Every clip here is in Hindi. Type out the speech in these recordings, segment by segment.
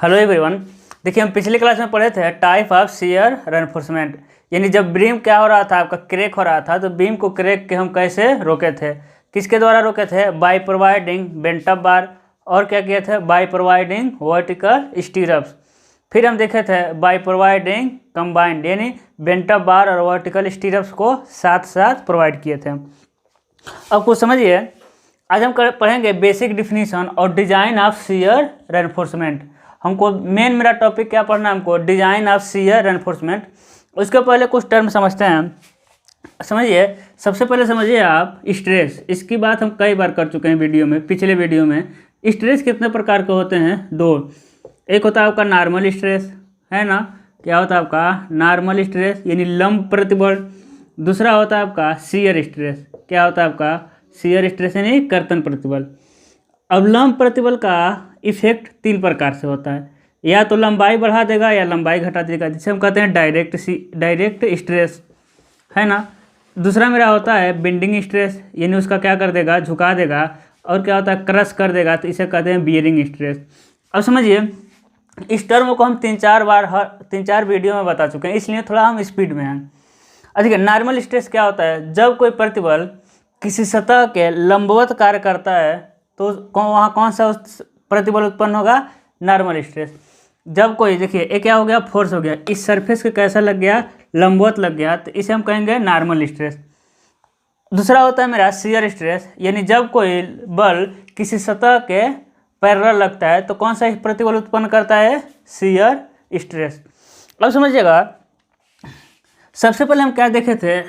Hello everyone. देखिए, हम पिछले क्लास में पढ़े थे टाइप ऑफ शियर रेनफोर्समेंट, यानी जब बीम क्या हो रहा था, आपका क्रैक हो रहा था, तो बीम को क्रैक के हम कैसे रोके थे, किसके द्वारा रोके थे, बाय प्रोवाइडिंग बेंट अप बार, और क्या किए थे, बाय प्रोवाइडिंग वर्टिकल स्टीरअप्स। फिर हम देखे थे बाय प्रोवाइडिंग कंबाइंड, यानी बेंट अप बार और वर्टिकल स्टीरअप्स को साथ साथ प्रोवाइड किए थे। अब कुछ समझिए, आज हम पढ़ेंगे बेसिक डिफिनीशन और डिजाइन ऑफ शियर रेनफोर्समेंट। हमको मेन मेरा टॉपिक क्या पढ़ना है, हमको डिजाइन ऑफ शियर रेनफोर्समेंट। उसके पहले कुछ टर्म समझते हैं। समझिए, सबसे पहले समझिए आप स्ट्रेस। इसकी बात हम कई बार कर चुके हैं वीडियो में, पिछले वीडियो में। स्ट्रेस कितने प्रकार के होते हैं? दो। एक होता है आपका नॉर्मल स्ट्रेस, है ना। क्या होता है आपका नॉर्मल स्ट्रेस, यानी लंब प्रतिबल। दूसरा होता है आपका शियर स्ट्रेस। क्या होता है आपका शियर स्ट्रेस, यानी कर्तन प्रतिबल। अब लंब प्रतिबल का इफेक्ट तीन प्रकार से होता है, या तो लंबाई बढ़ा देगा या लंबाई घटा देगा, जिसे हम कहते हैं डायरेक्ट स्ट्रेस, है ना। दूसरा मेरा होता है बेंडिंग स्ट्रेस, यानी उसका क्या कर देगा, झुका देगा। और क्या होता है, क्रश कर देगा, तो इसे कहते हैं बियरिंग स्ट्रेस। अब समझिए, इस टर्म को हम तीन चार वीडियो में बता चुके हैं, इसलिए थोड़ा हम स्पीड में हैं। देखिए, नॉर्मल स्ट्रेस क्या होता है, जब कोई प्रतिबल किसी सतह के लंबवत कार्य करता है तो वहाँ कौन सा प्रतिबल उत्पन्न होगा, नॉर्मल स्ट्रेस। जब कोई, देखिए ये क्या हो गया, फोर्स हो गया, इस सरफेस के कैसा लग गया, लंबवत लग गया, तो इसे हम कहेंगे नॉर्मल स्ट्रेस। दूसरा होता है मेरा शियर स्ट्रेस, यानी जब कोई बल किसी सतह के पैरेलल लगता है तो कौन सा प्रतिबल उत्पन्न करता है, शियर स्ट्रेस। अब समझिएगा, सबसे पहले हम क्या देखे थे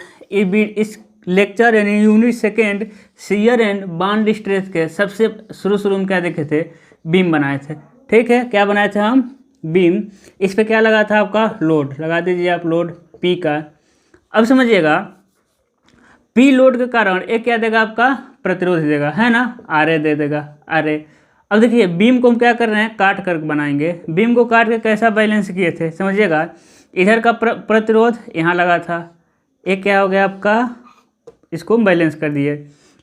इस लेक्चर यानी unit second shear and bond stress के सबसे शुरू में क्या देखे थे, बीम बनाए थे। ठीक है, क्या बनाए थे हम, बीम। इस पे क्या लगा था आपका, लोड लगा दीजिए आप, लोड पी का। अब समझिएगा, पी लोड के कारण एक क्या देगा आपका, प्रतिरोध देगा, है ना, आर दे देगा, आर। अब देखिए, बीम को हम क्या कर रहे हैं, काट कर बनाएंगे। बीम को काट के कैसा बैलेंस किए थे, समझिएगा। इधर का प्रतिरोध यहाँ लगा था, एक क्या हो गया आपका, इसको बैलेंस कर दिए,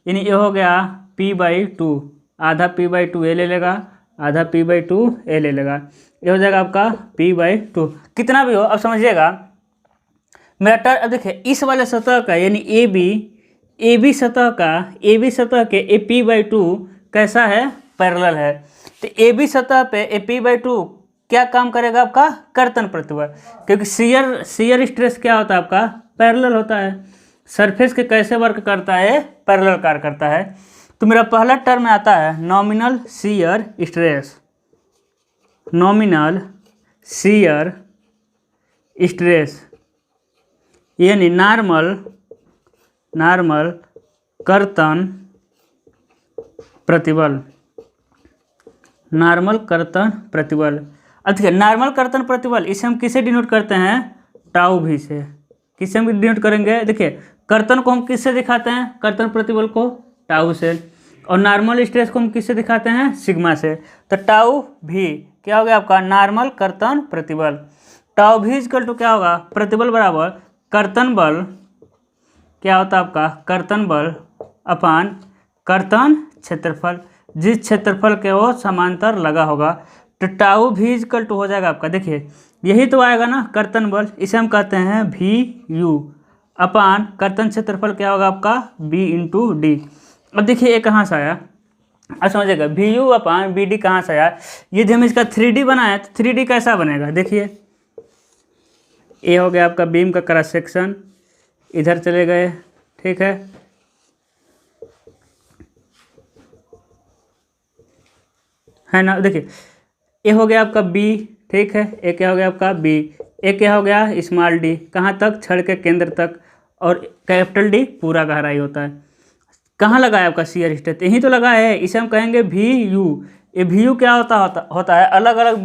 यानी ये हो गया P/2, आधा P/2 ए ले लेगा, आधा P/2 ए ले लेगा, ये हो जाएगा आपका P/2। कितना भी हो, अब समझिएगा मेरा अब देखिए, इस वाले सतह का यानी ए बी सतह के P/2 कैसा है, पैरेलल है। तो ए बी सतह पे P/2 क्या काम करेगा, आपका कर्तन प्रतिबल, क्योंकि शियर स्ट्रेस क्या होता है आपका, पैरेलल होता है। सरफेस के कैसे वर्क करता है, पैरेलल कार्य करता है। तो मेरा पहला टर्म में आता है nominal shear stress. Nominal shear stress यानी नॉर्मल कर्तन प्रतिबल। नॉर्मल कर्तन प्रतिबल। अच्छा, नॉर्मल कर्तन प्रतिबल इसे हम किसे डिनोट करते हैं, टाउ भी से। किससे हम डिनोट करेंगे, देखिए कर्तन को हम किससे दिखाते हैं, कर्तन प्रतिबल को टाउ से, और नॉर्मल स्ट्रेस को हम किससे दिखाते हैं, सिग्मा से। तो टाउ भी क्या हो गया आपका, नॉर्मल कर्तन प्रतिबल। टाउ भी इक्वल टू क्या होगा, प्रतिबल बराबर कर्तन बल, क्या होता है आपका, कर्तन बल अपान कर्तन क्षेत्रफल, जिस क्षेत्रफल के वो समांतर लगा होगा। तो टाउ भी इक्वल टू हो जाएगा आपका, देखिए यही तो आएगा ना कर्तन बल, इसे हम कहते हैं VU अपान कर्तन क्षेत्रफल क्या होगा आपका, B/D। अब देखिए ये कहाँ से आया, अब समझिएगा, VU अपान BD कहाँ से आया। यदि हम इसका 3D बनाए तो 3D कैसा बनेगा, देखिए ये हो गया आपका बीम का क्रॉस सेक्शन, इधर चले गए, ठीक है ना। देखिए ये हो गया आपका B, ठीक है, एक क्या हो गया आपका B, एक क्या हो गया स्मॉल d, कहाँ तक, छड़ के केंद्र तक, और कैपिटल D पूरा गहराई होता है। कहाँ लगा है आपका शियर स्ट्रेस, यही तो लगा है, इसे हम कहेंगे VU। ये VU क्या होता है, अलग अलग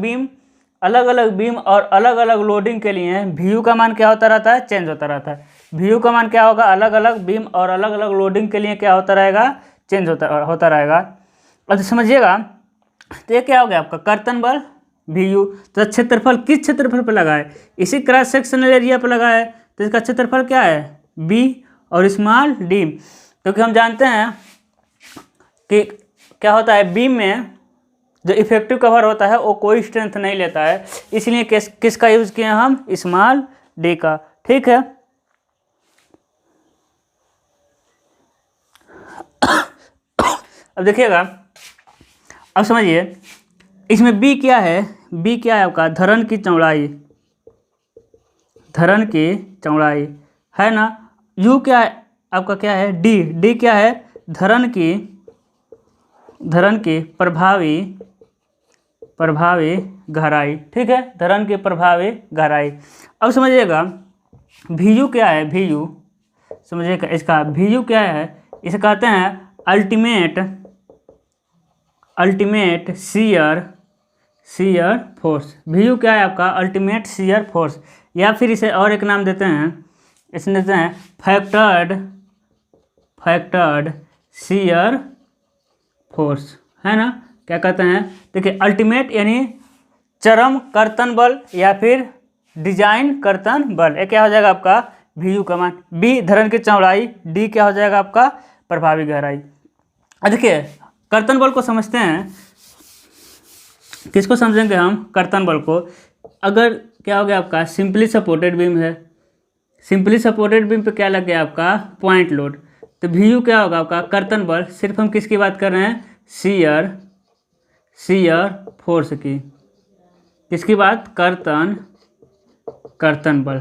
बीम और अलग अलग लोडिंग के लिए VU का मान क्या होता रहता है, चेंज होता रहता है। VU का मान क्या होगा, अलग अलग बीम और अलग अलग लोडिंग के लिए क्या होता रहेगा, चेंज होता रहेगा। अब समझिएगा, तो ये क्या हो गया आपका कर्तन बल VU। तो क्षेत्रफल किस क्षेत्रफल पर लगा है, इसी क्रॉस सेक्शनल एरिया पर लगा है, तो इसका क्षेत्रफल क्या है, B और स्मॉल d। क्योंकि हम जानते हैं कि क्या होता है, बीम में जो इफेक्टिव कवर होता है वो कोई स्ट्रेंथ नहीं लेता है, इसलिए किसका यूज़ किए हम, स्मॉल डी का। ठीक है, अब देखिएगा, अब समझिए इसमें बी क्या है, बी क्या है आपका, धरन की चौड़ाई, धरन की चौड़ाई है ना। यू क्या है आपका, क्या है, डी, डी क्या है, धरन की प्रभावी गहराई। ठीक है, धरन की प्रभावी गहराई। अब समझिएगा VU क्या है, VU समझिएगा, इसका VU क्या है, इसे कहते हैं अल्टीमेट शियर फोर्स। VU क्या है आपका, अल्टीमेट शियर फोर्स, या फिर इसे और एक नाम देते हैं, इसे देते हैं फैक्टर्ड शियर फोर्स, है ना। क्या कहते हैं, देखिए अल्टीमेट यानी चरम कर्तन बल या फिर डिजाइन कर्तन बल, ये क्या हो जाएगा आपका VU का मान। बी धरन की चौड़ाई, डी क्या हो जाएगा आपका प्रभावी गहराई। देखिए कर्तन बल को समझते हैं, किसको समझेंगे हम, कर्तन बल को। अगर क्या हो गया आपका सिंपली सपोर्टेड बीम है, सिंपली सपोर्टेड बीम पे क्या लग गया आपका पॉइंट लोड, तो VU क्या होगा आपका कर्तन बल। सिर्फ हम किसकी बात कर रहे हैं, शियर फोर्स की, किसकी बात, कर्तन बल।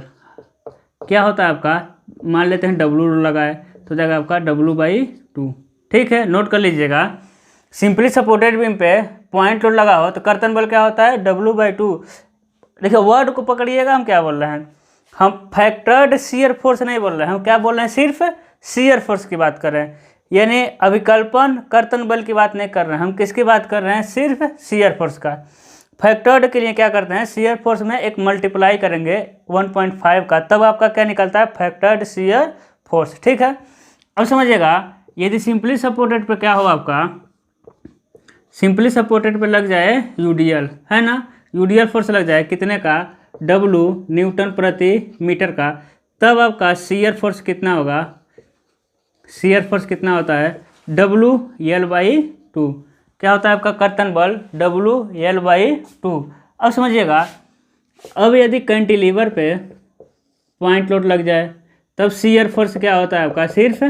क्या होता है आपका, मान लेते हैं W लगाए तो जाएगा आपका W/2। ठीक है, नोट कर लीजिएगा, सिंपली सपोर्टेड बीम पे पॉइंट लोड लगा हो तो कर्तन बल क्या होता है, W/2। देखिए वर्ड को पकड़िएगा, हम क्या बोल रहे हैं, हम फैक्टर्ड शियर फोर्स नहीं बोल रहे हैं, हम क्या बोल रहे हैं, सिर्फ शियर फोर्स की बात कर रहे हैं, यानी अभिकल्पन कर्तन बल की बात नहीं कर रहे हैं, हम किसकी बात कर रहे हैं, सिर्फ शियर फोर्स का। फैक्टर्ड के लिए क्या करते हैं, शियर फोर्स में एक मल्टीप्लाई करेंगे 1.5 का, तब आपका क्या निकलता है, फैक्टर्ड शियर फोर्स। ठीक है, अब समझिएगा, यदि सिंपली सपोर्टेड पे क्या हो आपका, सिंपली सपोर्टेड पे लग जाए UDL, है ना, UDL फोर्स लग जाए कितने का, W न्यूटन प्रति मीटर का, तब आपका शियर फोर्स कितना होगा, शियर फोर्स कितना होता है, WL/2। क्या होता है आपका कर्तन बल, WL/2। अब समझिएगा, अब यदि कैंटिलीवर पे पॉइंट लोड लग जाए तब शियर फोर्स क्या होता है आपका, सिर्फ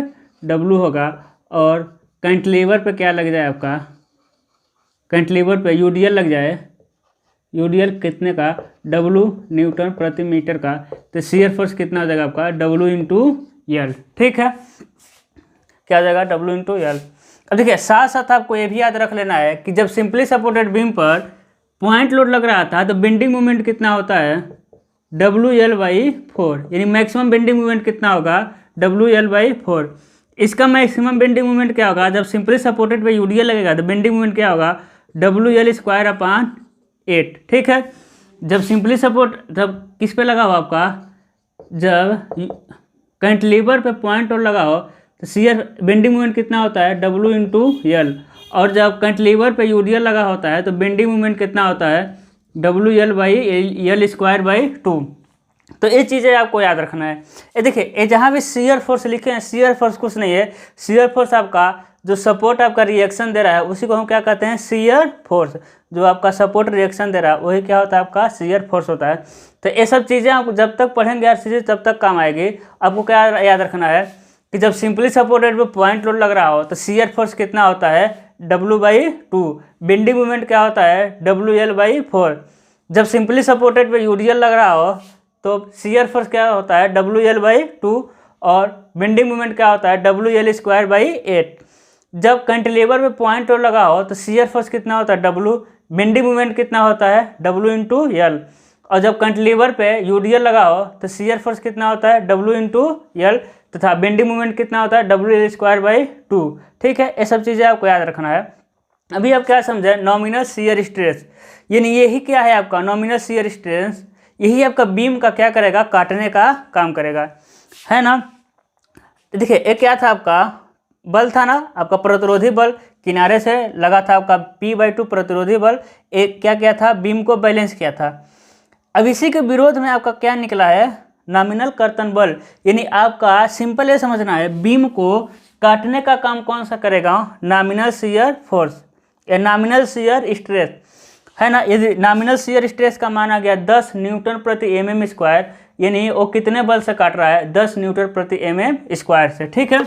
W होगा, और कैंटिलीवर पे क्या लग जाए आपका, कैंटिलीवर पे UDL लग जाए, UDL कितने का, W न्यूटन प्रति मीटर का, तो शियर फोर्स कितना हो जाएगा आपका, W/L। ठीक है, क्या हो जाएगा, W/L। अब देखिए साथ साथ आपको ये भी याद रख लेना है कि जब सिंपली सपोर्टेड बीम पर पॉइंट लोड लग रहा था तो बेंडिंग मोमेंट कितना होता है, WL/4, यानी मैक्सिमम बेंडिंग मोमेंट कितना होगा, WL/4। इसका मैक्सिमम बेंडिंग मोमेंट क्या होगा, जब सिंपली सपोर्टेड पे UDL लगेगा तो बेंडिंग मोमेंट क्या होगा, WL/8। ठीक है, जब सिंपली सपोर्ट जब किस पे लगा हो आपका, जब कैंटिलीवर पे पॉइंट लोड लगा हो तो शियर बेंडिंग मोमेंट कितना होता है, W/L, और जब कैंटिलीवर पे UDL लगा होता है तो बेंडिंग मोमेंट कितना होता है, WL/L²/2। तो ये चीज़ें आपको याद रखना है। ये देखिए, ये जहाँ भी शियर फोर्स लिखे हैं, शियर फोर्स कुछ नहीं है, शियर फोर्स आपका जो सपोर्ट आपका रिएक्शन दे रहा है उसी को हम क्या कहते हैं, शियर फोर्स। जो आपका सपोर्ट रिएक्शन दे रहा है वही क्या होता है, आपका शियर फोर्स होता है। तो ये सब चीज़ें आप जब तक पढ़ेंगे यार चीज़ें तब तक काम आएगी। आपको क्या याद रखना है कि जब सिंपली सपोर्टेड पे पॉइंट लोड लग रहा हो तो शियर फोर्स कितना होता है, W/2। बेंडिंग मोमेंट क्या होता है, WL/4। जब सिंपली सपोर्टेड पे UDL लग रहा हो तो शियर फोर्स क्या होता है, WL/2, और बेंडिंग मोमेंट क्या होता है, WL²/8। जब कैंटिलीवर पे पॉइंट लोड लगा हो तो शियर फोर्स कितना होता है, W, बेंडिंग मोमेंट कितना होता है, W/L, और जब कैंटिलीवर पे UDL लगा हो तो शियर फोर्स कितना होता है, W/L, तथा बेंडिंग मोमेंट कितना होता है, WL²/2। ठीक है, ये सब चीज़ें आपको याद रखना है। अभी आप क्या समझे, नॉमिनल शियर स्ट्रेस, यानी यही क्या है आपका नॉमिनल शियर स्ट्रेस, यही आपका बीम का क्या करेगा, काटने का काम करेगा, है ना। देखिए एक क्या था आपका बल था ना, आपका प्रतिरोधी बल किनारे से लगा था आपका P/2 प्रतिरोधी बल, एक क्या किया था, बीम को बैलेंस किया था। अब इसी के विरोध में आपका क्या निकला है, नॉमिनल कर्तन बल, यानी आपका सिंपल ये समझना है बीम को काटने का काम कौन सा करेगा, नॉमिनल शियर फोर्स। या नॉमिनल शियर स्ट्रेस है ना, यदि नॉमिनल शियर स्ट्रेस का माना गया 10 न्यूटन प्रति mm स्क्वायर, यानी वो कितने बल से काट रहा है, 10 न्यूटन प्रति mm स्क्वायर से। ठीक है,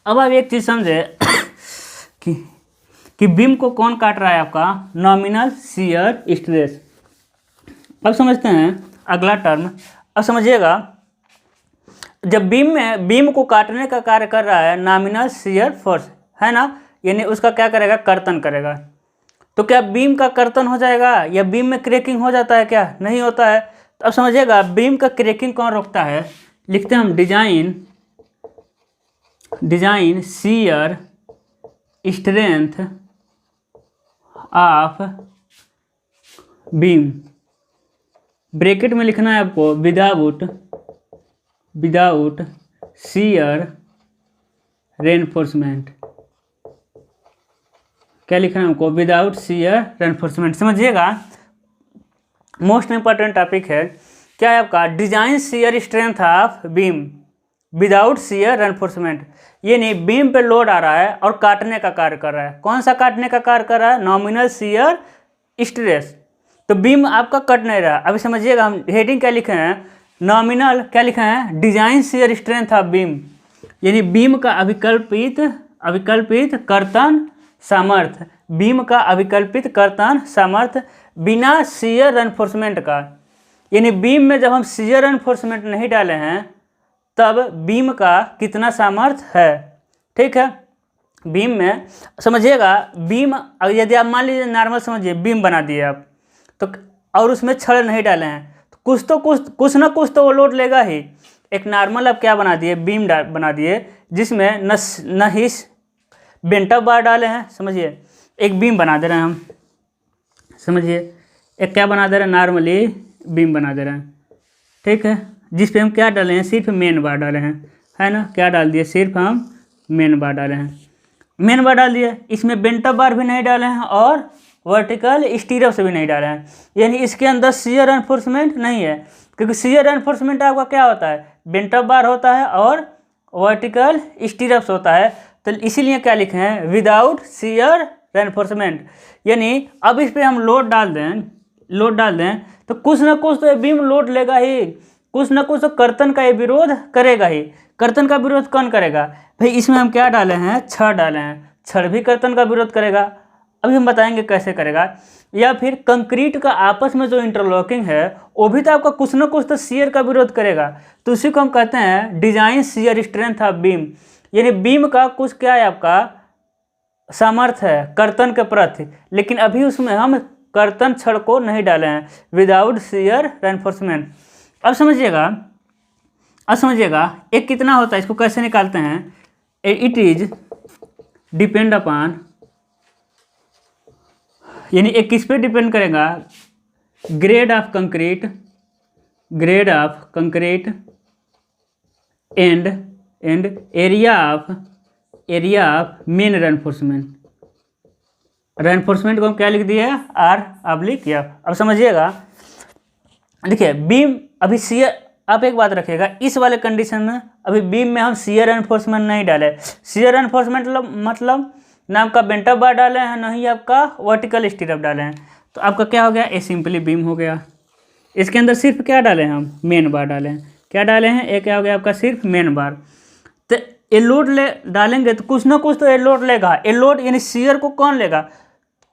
अब आप एक चीज़ समझे कि बीम को कौन काट रहा है, आपका नॉमिनल शियर स्ट्रेस। अब समझते हैं अगला टर्म। अब समझिएगा, जब बीम को काटने का कार्य कर रहा है नॉमिनल शियर फोर्स है ना, यानी उसका क्या करेगा, कर्तन करेगा। तो क्या बीम का कर्तन हो जाएगा या बीम में क्रैकिंग हो जाता है, क्या नहीं होता है। तो अब समझिएगा बीम का क्रैकिंग कौन रोकता है, लिखते हैं हम design shear strength of beam, bracket में लिखना है आपको विदाउट शियर रेनफोर्समेंट। क्या लिखना है हमको, विदाउट शियर रेनफोर्समेंट। समझिएगा मोस्ट इंपॉर्टेंट टॉपिक है, क्या है आपका, design shear strength of beam without shear reinforcement. ये नहीं, बीम पे लोड आ रहा है और काटने का कार्य कर रहा है। कौन सा काटने का कार्य कर रहा है, नॉमिनल शियर स्ट्रेस। तो बीम आपका कट नहीं रहा। अभी समझिएगा, हम हेडिंग क्या लिखे हैं, नॉमिनल क्या लिखा है, design shear strength of beam, यानी बीम का अविकल्पित कर्तन सामर्थ्य, बीम का अविकल्पित कर्तन सामर्थ्य बिना शियर रेनफोर्समेंट का। यानी बीम में जब हम शियर रेनफोर्समेंट नहीं डाले हैं तब बीम का कितना सामर्थ्य है। ठीक है, बीम में समझिएगा, बीम यदि आप मान लीजिए नॉर्मल समझिए बीम बना दिए आप तो, और उसमें छड़ नहीं डाले हैं तो कुछ ना कुछ तो वो लोड लेगा ही। एक नॉर्मल आप क्या बना दिए, बीम बना दिए जिसमें न ही बेंटा बार डाले हैं। समझिए एक बीम बना दे रहे हैं हम, समझिए एक क्या बना दे रहे हैं, नॉर्मली बीम बना दे रहे हैं। ठीक है, जिस पे हम क्या डाले हैं, सिर्फ मेन बार डाले हैं, है ना, क्या डाल दिए, सिर्फ हम मेन बार डाले हैं, मेन बार डाल दिए। इसमें बेंटा बार भी नहीं डाले हैं और वर्टिकल स्टीरअप से भी नहीं डाले हैं, यानी इसके अंदर शियर रेनफोर्समेंट नहीं है। क्योंकि शियर रेनफोर्समेंट आपका क्या होता है, बेंटा बार होता है और वर्टिकल स्टीरअप्स होता है। तो इसीलिए क्या लिखे हैं, विदाउट शियर रेनफोर्समेंट। यानी अब इस पर हम लोड डाल दें तो कुछ ना कुछ तो ये बीम लोड लेगा ही, कुछ ना कुछ तो कर्तन का ये विरोध करेगा ही। कर्तन का विरोध कौन करेगा भाई, इसमें हम क्या डाले हैं, छड़ डाले हैं, छड़ भी कर्तन का विरोध करेगा। अभी हम बताएंगे कैसे करेगा। या फिर कंक्रीट का आपस में जो इंटरलॉकिंग है वो भी तो आपका कुछ ना कुछ तो शियर का विरोध करेगा। तो उसी को हम कहते हैं design shear strength of beam, यानी बीम का कुछ क्या है, आपका सामर्थ्य है कर्तन के प्रति, लेकिन अभी उसमें हम कर्तन छड़ को नहीं डाले हैं, विदाउट शियर रेनफोर्समेंट। अब समझिएगा एक कितना होता है, इसको कैसे निकालते हैं, इट इज डिपेंड अपॉन, यानी एक किस पे डिपेंड करेगा, grade of concrete and area of main reinforcement को हम क्या लिख दिए, R/F। अब समझिएगा, देखिए बीम अभी शियर, आप एक बात रखिएगा, इस वाले कंडीशन में अभी बीम में हम शियर रेनफोर्समेंट नहीं डाले। शियर रेनफोर्समेंट मतलब ना आपका बेंटा बार डाले हैं, ना ही आपका वर्टिकल स्टीरअप डाले हैं। तो आपका क्या हो गया, ये सिंपली बीम हो गया। इसके अंदर सिर्फ क्या डाले हैं, हम मेन बार डाले हैं। क्या डाले हैं, एक क्या हो गया आपका, सिर्फ मेन बार। तो ये लोड डालेंगे तो कुछ ना कुछ तो ये लोड लेगा। ये लोड यानी शियर को कौन लेगा,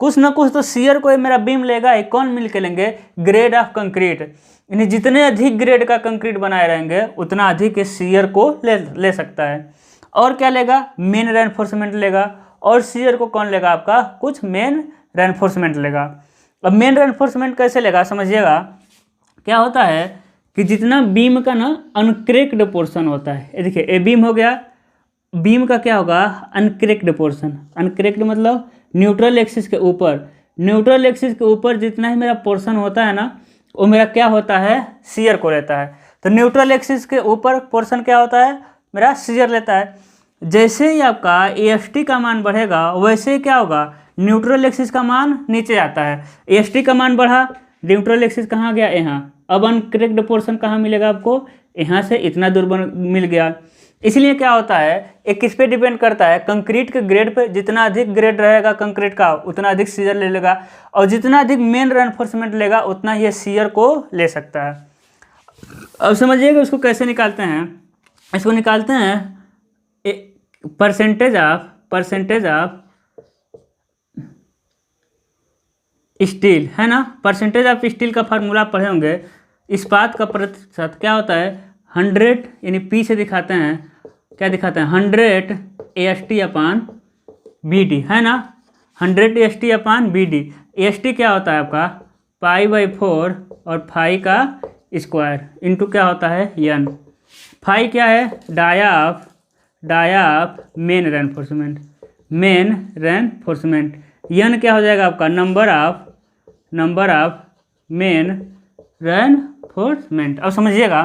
कुछ ना कुछ तो शियर को मेरा बीम लेगा ही। कौन मिल के लेंगे, ग्रेड ऑफ कंक्रीट, यानी जितने अधिक ग्रेड का कंक्रीट बनाए रहेंगे उतना अधिक शियर को ले सकता है। और क्या लेगा, मेन रेनफोर्समेंट लेगा। और शियर को कौन लेगा, आपका कुछ मेन रेनफोर्समेंट लेगा। अब मेन रेनफोर्समेंट कैसे लेगा, समझिएगा क्या होता है कि जितना बीम का ना अनक्रेक्ड पोर्शन होता है, ये देखिए ये बीम हो गया, बीम का क्या होगा, अनक्रेक्ड पोर्शन। अनक्रेक्ड मतलब न्यूट्रल एक्सिस के ऊपर जितना ही मेरा पोर्शन होता है ना, वो मेरा क्या होता है, शियर को लेता है। तो न्यूट्रल एक्सिस के ऊपर पोर्शन क्या होता है, मेरा शियर लेता है। जैसे ही आपका AST का मान बढ़ेगा वैसे ही क्या होगा, न्यूट्रल एक्सिस का मान नीचे आता है। AST का मान बढ़ा, न्यूट्रल एक्सिस कहाँ गया, यहाँ। अब अनक्रेक्ड पोर्शन कहाँ मिलेगा आपको, यहाँ से इतना दूर मिल गया। इसलिए क्या होता है, एक किस पे डिपेंड करता है, कंक्रीट के ग्रेड पे। जितना अधिक ग्रेड रहेगा कंक्रीट का उतना अधिक सीयर ले लेगा, और जितना अधिक मेन रेनफोर्समेंट लेगा उतना ये सीयर को ले सकता है। अब समझिएगा उसको कैसे निकालते हैं। इसको निकालते हैं परसेंटेज ऑफ स्टील, है ना। परसेंटेज ऑफ स्टील का फार्मूला पढ़े होंगे। इस्पात का प्रतिशत क्या होता है, 100 यानी पी से दिखाते हैं, क्या दिखाते हैं, 100 AST अपान BD, है ना। 100 AST अपान BD। AST क्या होता है आपका π/4 और फाई का स्क्वायर इंटू क्या होता है n। फाई क्या है, dia of main reinforcement, n क्या हो जाएगा आपका नंबर ऑफ मेन रेनफोर्समेंट। अब समझिएगा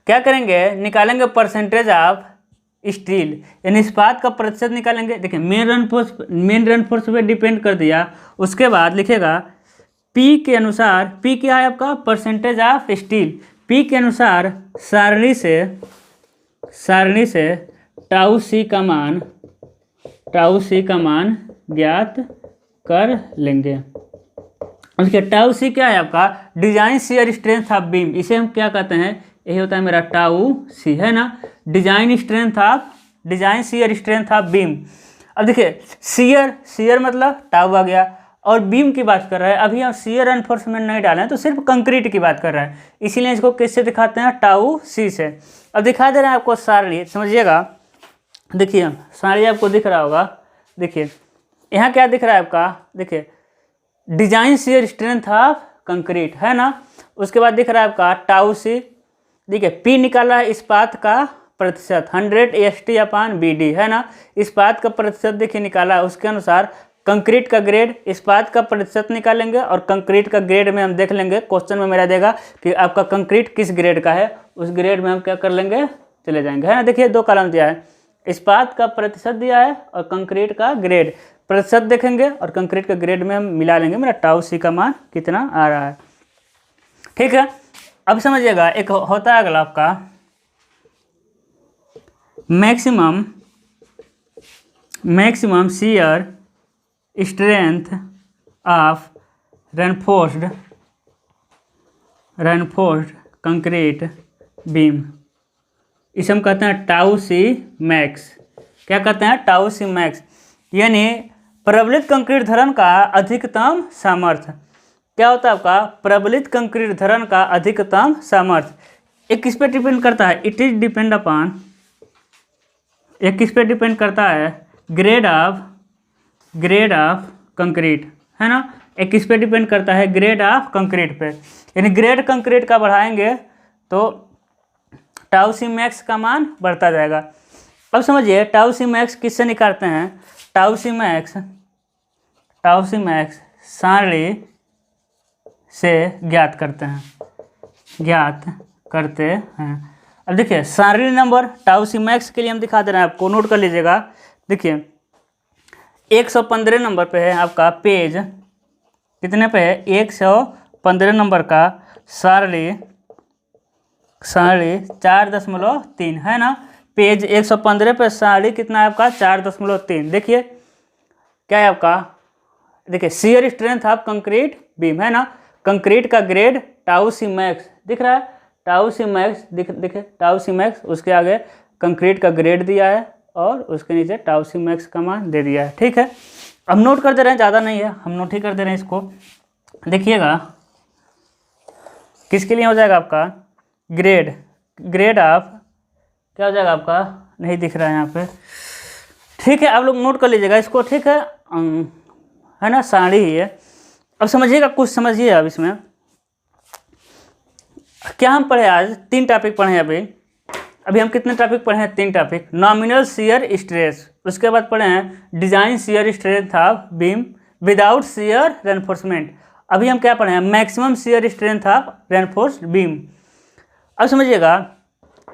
क्या करेंगे, निकालेंगे परसेंटेज ऑफ स्टील यानी इस्पात का प्रतिशत निकालेंगे। देखिए मेन रेनफोर्स पे डिपेंड कर दिया। उसके बाद लिखेगा पी के अनुसार, पी क्या है आपका परसेंटेज ऑफ स्टील, पी के अनुसार सारणी से टाउ सी का मान ज्ञात कर लेंगे। उसके टाउ सी क्या है आपका design shear strength of beam, इसे हम क्या कहते हैं, यही होता है मेरा टाउ सी, है ना। Design shear strength of beam. अब देखिए शियर मतलब टाउ आ गया, और बीम की बात कर रहा है। अभी हम शियर एनफोर्समेंट नहीं डाले हैं, तो सिर्फ कंक्रीट की बात कर रहा है, इसीलिए इसको किससे दिखाते हैं, टाउ सी से। अब दिखा दे रहे हैं आपको सारणी, समझिएगा। देखिए सारणी आपको दिख रहा होगा, देखिए यहाँ क्या दिख रहा है आपका, देखिए design shear strength of concrete, है ना। उसके बाद दिख रहा है आपका टाउ सी, देखिए पी निकाला है इस्पात का प्रतिशत 100 AST अपान BD, है ना। इस्पात का प्रतिशत देखिए निकाला है, उसके अनुसार कंक्रीट का ग्रेड, इस्पात का प्रतिशत निकालेंगे, और कंक्रीट का ग्रेड में हम देख लेंगे, क्वेश्चन में मेरा देगा कि आपका कंक्रीट किस ग्रेड का है, उस ग्रेड में हम क्या कर लेंगे, चले जाएंगे, है ना। देखिए 2 कॉलम दिया है, इस्पात का प्रतिशत दिया है और कंक्रीट का ग्रेड। प्रतिशत देखेंगे और कंक्रीट का ग्रेड में हम मिला लेंगे, मेरा टाउ सी का मान कितना आ रहा है, ठीक है। अब समझिएगा एक होता है अगला आपका maximum shear strength of reinforced concrete beam, इसे हम कहते हैं टाउ सी मैक्स। क्या कहते हैं, टाउ सी मैक्स, यानी प्रबलित कंक्रीट धरण का अधिकतम सामर्थ्य। क्या होता है आपका प्रबलित कंक्रीट धरण का अधिकतम सामर्थ्य। एक किस पे डिपेंड करता है, इट इज डिपेंड अपॉन, एक किस पे डिपेंड करता है, ग्रेड ऑफ कंक्रीट, है ना। एक किस पे डिपेंड करता है, ग्रेड ऑफ कंक्रीट पे। यानी ग्रेड कंक्रीट का बढ़ाएंगे तो टाउ सी मैक्स का मान बढ़ता जाएगा। अब समझिए टाउ सी मैक्स किससे निकालते हैं, टाउ सी मैक्स सारणी से ज्ञात करते हैं। अब देखिए सारणी नंबर टाउ सी मैक्स के लिए हम दिखा दे रहे हैं आपको, नोट कर लीजिएगा। देखिए 115 नंबर पे है आपका पेज, कितने पे है, 115 नंबर का सारणी 4.3, है ना। पेज 115 पे सारणी कितना है आपका 4.3। देखिए क्या है आपका, देखिए shear strength of concrete beam, है ना। कंक्रीट का ग्रेड टाउ सी मैक्स दिख रहा है, टाउ सी मैक्स देखिए टाउ सी मैक्स, उसके आगे कंक्रीट का ग्रेड दिया है और उसके नीचे टाउ सी मैक्स का मान दे दिया है, ठीक है। अब नोट कर दे रहे हैं, ज़्यादा नहीं है, हम नोट ही कर दे रहे हैं इसको। देखिएगा किसके लिए हो जाएगा आपका ग्रेड ऑफ, क्या हो जाएगा आपका, नहीं दिख रहा है यहाँ पे, ठीक है। आप लोग नोट कर लीजिएगा इसको, ठीक है ना, साड़ी ही है। अब समझिएगा, कुछ समझिए। अब इसमें क्या हम पढ़े, आज 3 टॉपिक पढ़े हैं। अभी हम कितने टॉपिक पढ़े हैं, 3 टॉपिक। नॉमिनल शियर स्ट्रेस, उसके बाद पढ़े हैं design shear strength of beam without shear reinforcement. अभी हम क्या पढ़े हैं, maximum shear strength of reinforced beam. अब समझिएगा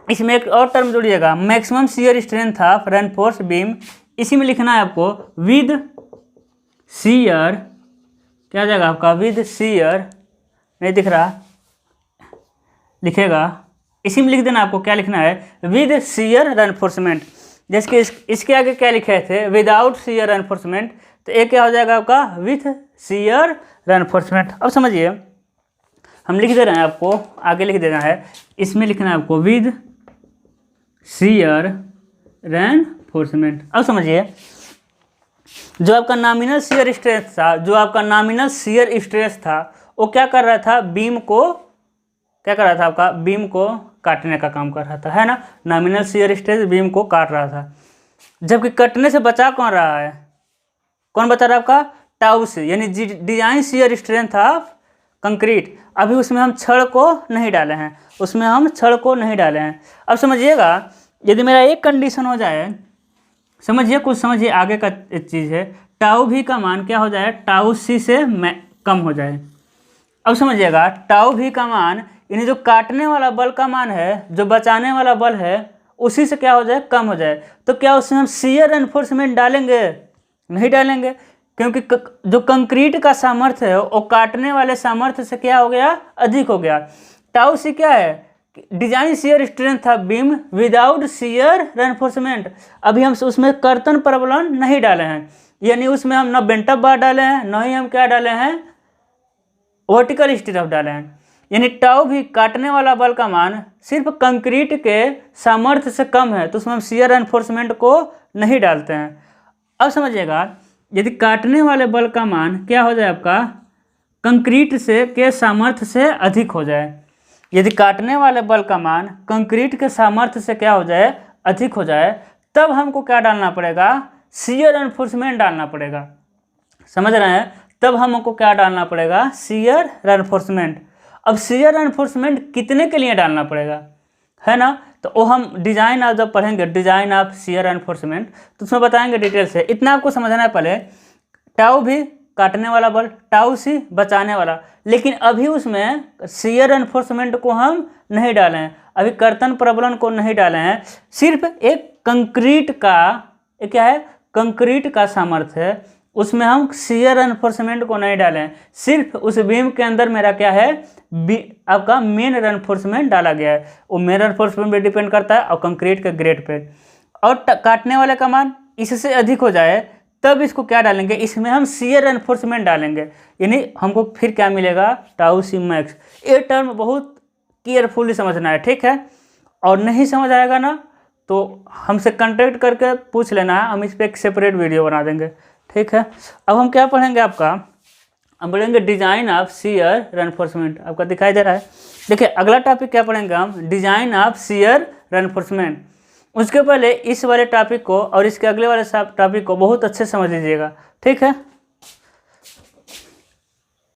इसमें एक और टर्म जोड़िएगा, maximum shear strength of reinforced beam. इसी में लिखना है आपको विद शियर, क्या हो जाएगा आपका, विद शियर, नहीं दिख रहा, लिखेगा इसी में लिख देना आपको, क्या लिखना है, विद शियर रेनफोर्समेंट। जैसे कि इसके आगे क्या लिखे थे, विदाउट शियर रेनफोर्समेंट, तो ये क्या हो जाएगा आपका, विथ शियर रेनफोर्समेंट। अब समझिए, हम लिख दे रहे हैं आपको, आगे लिख देना है, इसमें लिखना है आपको विद शियर रेनफोर्समेंट। अब समझिए, जो आपका नॉमिनल शियर स्ट्रेस था, जो आपका नॉमिनल शियर स्ट्रेस था, वो क्या कर रहा था, बीम को क्या कर रहा था, आपका बीम को काटने का काम कर रहा था, है ना। नॉमिनल शियर स्ट्रेस बीम को काट रहा था, जबकि कटने से बचा कौन रहा है, कौन बचा रहा है आपका, टाउ सी, यानी design shear strength of concrete. अभी उसमें हम छड़ को नहीं डाले हैं, उसमें हम छड़ को नहीं डाले हैं। अब समझिएगा, यदि मेरा एक कंडीशन हो जाए, समझिए कुछ, समझिए आगे का चीज़ है, टाउ भी का मान क्या हो जाए, टाउ सी से कम हो जाए। अब समझिएगा, टाउ भी का मान, यानी जो काटने वाला बल का मान है, जो बचाने वाला बल है, उसी से क्या हो जाए, कम हो जाए। तो क्या उसमें हम शियर रेनफोर्समेंट डालेंगे, नहीं डालेंगे, क्योंकि जो कंक्रीट का सामर्थ्य है वो काटने वाले सामर्थ्य से क्या हो गया, अधिक हो गया। टाउ सी क्या है, डिजाइन शियर स्ट्रेंथ था बीम विदाउट शियर रेनफोर्समेंट। अभी हम उसमें कर्तन प्रबलन नहीं डाले हैं, यानी उसमें हम न बेंटअप बार डाले हैं, न ही हम क्या डाले हैं, वर्टिकल स्टिरअप डाले हैं। यानी टाउ भी काटने वाला बल का मान सिर्फ कंक्रीट के सामर्थ्य से कम है, तो उसमें हम शियर रेनफोर्समेंट को नहीं डालते हैं। अब समझिएगा, यदि काटने वाले बल का मान क्या हो जाए आपका, कंक्रीट से के सामर्थ्य से अधिक हो जाए, यदि काटने वाले बल का मान कंक्रीट के सामर्थ्य से क्या हो जाए, अधिक हो जाए, तब हमको क्या डालना पड़ेगा, शियर रेनफोर्समेंट डालना पड़ेगा। समझ रहे हैं, तब हमको क्या डालना पड़ेगा, शियर रेनफोर्समेंट। अब शियर रेनफोर्समेंट कितने के लिए डालना पड़ेगा, है ना, तो वो हम डिजाइन आप जब पढ़ेंगे, डिजाइन ऑफ शियर रेनफोर्समेंट, तो उसमें बताएंगे डिटेल से। इतना आपको समझना है पहले, टाउ भी काटने वाला बल, टाउ सी बचाने वाला, लेकिन अभी उसमें शियर रेनफोर्समेंट को हम नहीं डाले हैं, अभी कर्तन प्रबलन को नहीं डाले हैं, सिर्फ एक कंक्रीट का, एक क्या है, कंक्रीट का सामर्थ्य है, उसमें हम शियर रेनफोर्समेंट को नहीं डाले हैं, सिर्फ उस बीम के अंदर मेरा क्या है, आपका मेन रेनफोर्समेंट डाला गया है। वो मेन रेनफोर्समेंट पे डिपेंड करता है और कंक्रीट के ग्रेड पे। और काटने वाले का मान इससे अधिक हो जाए, तब इसको क्या डालेंगे, इसमें हम शियर रेनफोर्समेंट डालेंगे, यानी हमको फिर क्या मिलेगा, टाउ सी मैक्स। ये टर्म बहुत केयरफुली समझना है, ठीक है। और नहीं समझ आएगा ना, तो हमसे कांटेक्ट करके पूछ लेना है, हम इस पर एक सेपरेट वीडियो बना देंगे, ठीक है। अब हम क्या पढ़ेंगे आपका, हम पढ़ेंगे डिजाइन ऑफ शियर रेनफोर्समेंट। आपका दिखाई दे रहा है, देखिए अगला टॉपिक क्या पढ़ेंगे हम, डिजाइन ऑफ शियर रेनफोर्समेंट। उसके पहले इस वाले टॉपिक को और इसके अगले वाले टॉपिक को बहुत अच्छे समझ लीजिएगा, ठीक है।